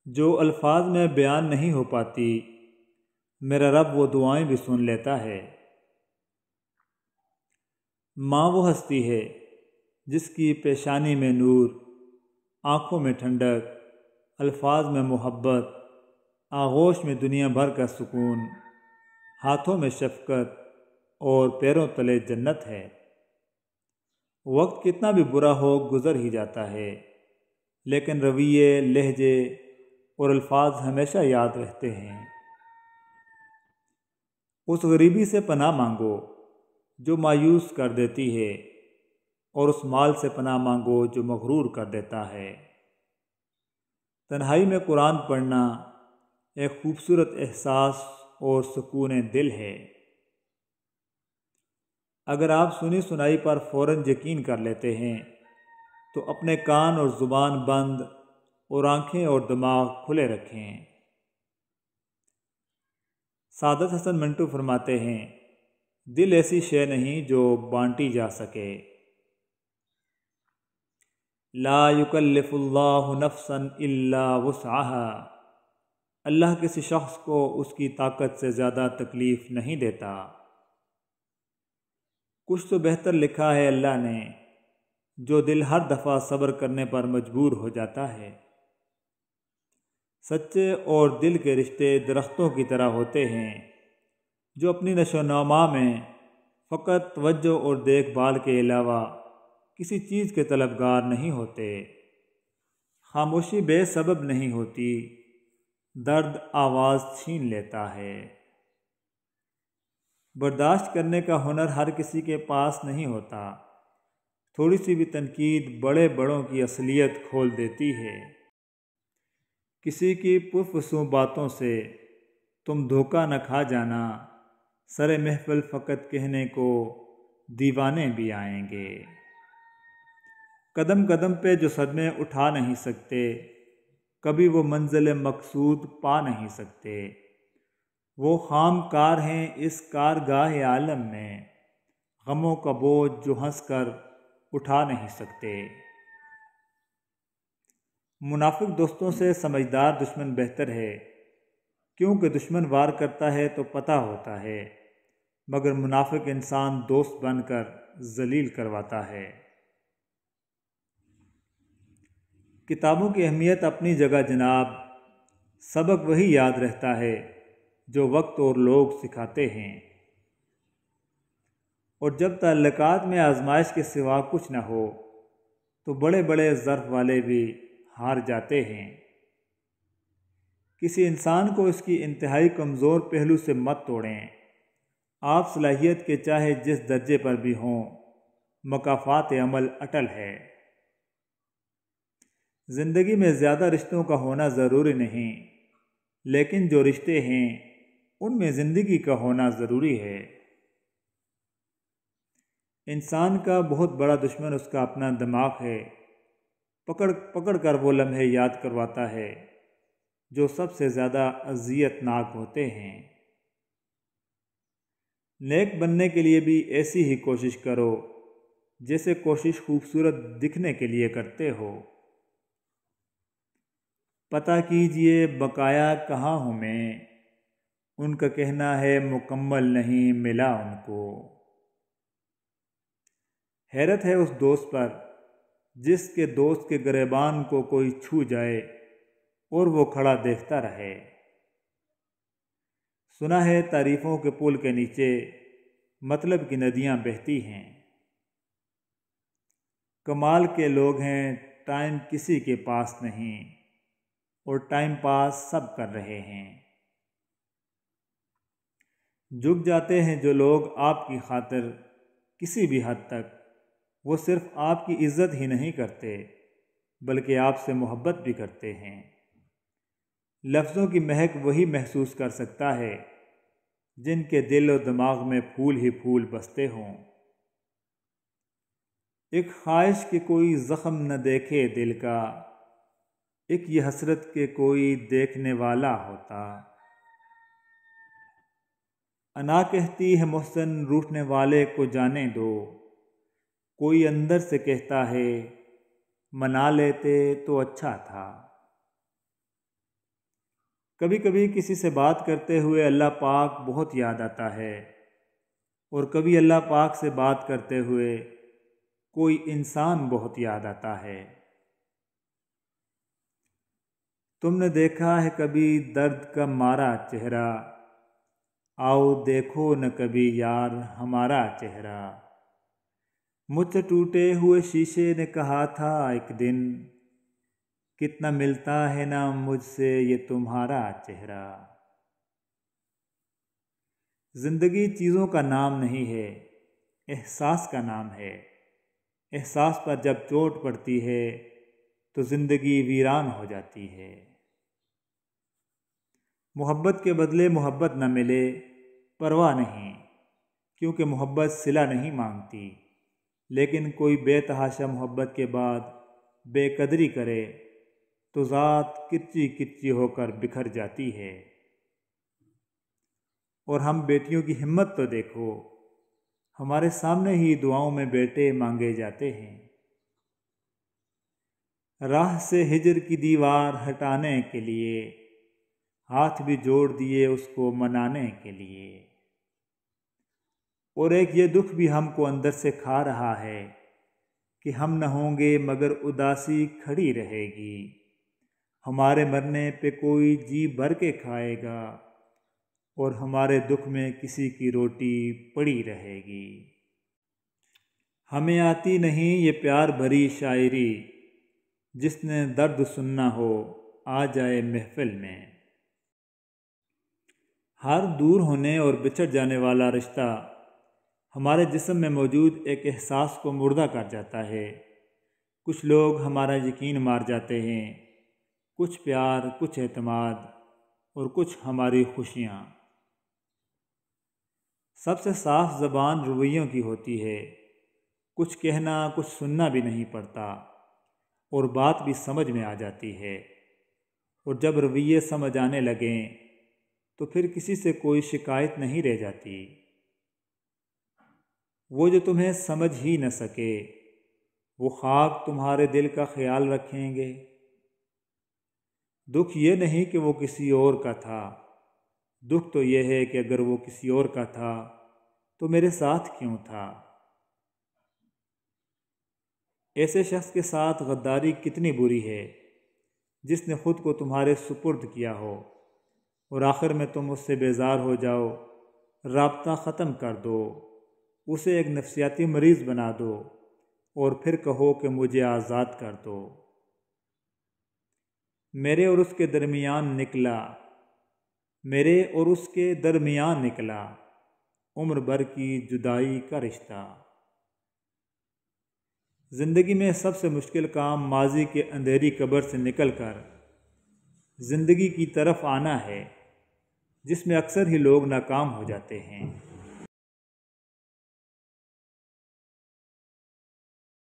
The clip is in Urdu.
جو الفاظ میں بیان نہیں ہو پاتی، میرا رب وہ دعائیں بھی سن لیتا ہے۔ ماں وہ ہستی ہے جس کی پیشانی میں نور، آنکھوں میں ٹھنڈک، الفاظ میں محبت، آغوش میں دنیا بھر کا سکون، ہاتھوں میں شفقت اور پیروں تلے جنت ہے۔ وقت کتنا بھی برا ہو گزر ہی جاتا ہے، لیکن رویے، لہجے اور الفاظ ہمیشہ یاد رہتے ہیں۔ اس غریبی سے پناہ مانگو جو مایوس کر دیتی ہے، اور اس مال سے پناہ مانگو جو مغرور کر دیتا ہے۔ تنہائی میں قرآن پڑھنا ایک خوبصورت احساس اور سکون دل ہے۔ اگر آپ سنی سنائی پر فوراً یقین کر لیتے ہیں تو اپنے کان اور زبان بند اور آنکھیں اور دماغ کھلے رکھیں۔ سعادت حسن منٹو فرماتے ہیں، دل ایسی شے نہیں جو بانٹی جا سکے۔ لا یکلف اللہ نفسا الا وسعها۔ اللہ کسی شخص کو اس کی طاقت سے زیادہ تکلیف نہیں دیتا۔ کچھ تو بہتر لکھا ہے اللہ نے، جو دل ہر دفعہ صبر کرنے پر مجبور ہو جاتا ہے۔ سچے اور دل کے رشتے درختوں کی طرح ہوتے ہیں جو اپنی نشو و نما میں فقط توجہ اور دیکھ بھال کے علاوہ کسی چیز کے طلبگار نہیں ہوتے۔ خاموشی بے سبب نہیں ہوتی، درد آواز چھین لیتا ہے۔ برداشت کرنے کا ہنر ہر کسی کے پاس نہیں ہوتا، تھوڑی سی بھی تنقید بڑے بڑوں کی اصلیت کھول دیتی ہے۔ کسی کی پرفسوں باتوں سے تم دھوکہ نہ کھا جانا، سر محفل فقط کہنے کو دیوانے بھی آئیں گے۔ قدم قدم پہ جو صدمے اٹھا نہیں سکتے، کبھی وہ منزل مقصود پا نہیں سکتے۔ وہ خام کار ہیں اس کارگاہ عالم میں، غموں کا بوجھ جو ہنس کر اٹھا نہیں سکتے۔ منافق دوستوں سے سمجھدار دشمن بہتر ہے، کیونکہ دشمن وار کرتا ہے تو پتہ ہوتا ہے، مگر منافق انسان دوست بن کر ذلیل کرواتا ہے۔ کتابوں کی اہمیت اپنی جگہ جناب، سبق وہی یاد رہتا ہے جو وقت اور لوگ سکھاتے ہیں، اور جب تعلقات میں آزمائش کے سوا کچھ نہ ہو تو بڑے بڑے ظرف والے بھی ہار جاتے ہیں۔ کسی انسان کو اس کی انتہائی کمزور پہلو سے مت توڑیں۔ آپ صلاحیت کے چاہے جس درجے پر بھی ہوں، مکافات عمل اٹل ہے۔ زندگی میں زیادہ رشتوں کا ہونا ضروری نہیں، لیکن جو رشتے ہیں ان میں زندگی کا ہونا ضروری ہے۔ انسان کا بہت بڑا دشمن اس کا اپنا دماغ ہے، پکڑ پکڑ کر وہ لمحے یاد کرواتا ہے جو سب سے زیادہ اذیت ناک ہوتے ہیں۔ نیک بننے کے لیے بھی ایسی ہی کوشش کرو جیسے کوشش خوبصورت دکھنے کے لیے کرتے ہو۔ پتہ کیجئے بقایا کہاں ہوں میں، ان کا کہنا ہے مکمل نہیں ملا ان کو۔ حیرت ہے اس دوست پر جس کے دوست کے گریبان کو کوئی چھو جائے اور وہ کھڑا دیکھتا رہے۔ سنا ہے تعریفوں کے پل کے نیچے مطلب کی ندیاں بہتی ہیں۔ کمال کے لوگ ہیں ٹائم کسی کے پاس نہیں، اور ٹائم پاس سب کر رہے ہیں۔ جھک جاتے ہیں جو لوگ آپ کی خاطر کسی بھی حد تک، وہ صرف آپ کی عزت ہی نہیں کرتے بلکہ آپ سے محبت بھی کرتے ہیں۔ لفظوں کی مہک وہی محسوس کر سکتا ہے جن کے دل و دماغ میں پھول ہی پھول بستے ہوں۔ ایک خواہش کہ کوئی زخم نہ دیکھے دل کا، ایک یہ حسرت کہ کوئی دیکھنے والا ہوتا۔ انا کہتی ہے محسن روٹھنے والے کو جانے دو، کوئی اندر سے کہتا ہے منا لیتے تو اچھا تھا۔ کبھی کبھی کسی سے بات کرتے ہوئے اللہ پاک بہت یاد آتا ہے، اور کبھی اللہ پاک سے بات کرتے ہوئے کوئی انسان بہت یاد آتا ہے۔ تم نے دیکھا ہے کبھی درد کا مارا چہرہ، آؤ دیکھو نہ کبھی یار ہمارا چہرہ۔ مجھ سے ٹوٹے ہوئے شیشے نے کہا تھا ایک دن، کتنا ملتا ہے نا مجھ سے یہ تمہارا چہرہ۔ زندگی چیزوں کا نام نہیں ہے، احساس کا نام ہے۔ احساس پر جب چوٹ پڑتی ہے تو زندگی ویران ہو جاتی ہے۔ محبت کے بدلے محبت نہ ملے پرواہ نہیں، کیونکہ محبت صلہ نہیں مانگتی، لیکن کوئی بے تحاشا محبت کے بعد بے قدری کرے تو ذات کچی کچی ہو کر بکھر جاتی ہے۔ اور ہم بیٹیوں کی ہمت تو دیکھو، ہمارے سامنے ہی دعاؤں میں بیٹے مانگے جاتے ہیں۔ راہ سے ہجر کی دیوار ہٹانے کے لیے ہاتھ بھی جوڑ دیے اس کو منانے کے لیے۔ اور ایک یہ دکھ بھی ہم کو اندر سے کھا رہا ہے کہ ہم نہ ہوں گے مگر اداسی کھڑی رہے گی، ہمارے مرنے پہ کوئی جی بھر کے کھائے گا، اور ہمارے دکھ میں کسی کی روٹی پڑی رہے گی۔ ہمیں آتی نہیں یہ پیار بھری شاعری، جس نے درد سننا ہو آ جائے محفل میں۔ ہر دور ہونے اور بچھڑ جانے والا رشتہ ہمارے جسم میں موجود ایک احساس کو مردہ کر جاتا ہے۔ کچھ لوگ ہمارا یقین مار جاتے ہیں، کچھ پیار، کچھ اعتماد، اور کچھ ہماری خوشیاں۔ سب سے صاف زبان رویوں کی ہوتی ہے، کچھ کہنا کچھ سننا بھی نہیں پڑتا، اور بات بھی سمجھ میں آ جاتی ہے۔ اور جب رویے سمجھ آنے لگیں تو پھر کسی سے کوئی شکایت نہیں رہ جاتی۔ وہ جو تمہیں سمجھ ہی نہ سکے، وہ خاک تمہارے دل کا خیال رکھیں گے۔ دکھ یہ نہیں کہ وہ کسی اور کا تھا، دکھ تو یہ ہے کہ اگر وہ کسی اور کا تھا تو میرے ساتھ کیوں تھا۔ ایسے شخص کے ساتھ غداری کتنی بری ہے جس نے خود کو تمہارے سپرد کیا ہو، اور آخر میں تم اس سے بیزار ہو جاؤ، رابطہ ختم کر دو، اسے ایک نفسیاتی مریض بنا دو، اور پھر کہو کہ مجھے آزاد کر دو۔ میرے اور اس کے درمیان نکلا عمر بھر کی جدائی کا رشتہ۔ زندگی میں سب سے مشکل کام ماضی کے اندھیری قبر سے نکل کر زندگی کی طرف آنا ہے، جس میں اکثر ہی لوگ ناکام ہو جاتے ہیں۔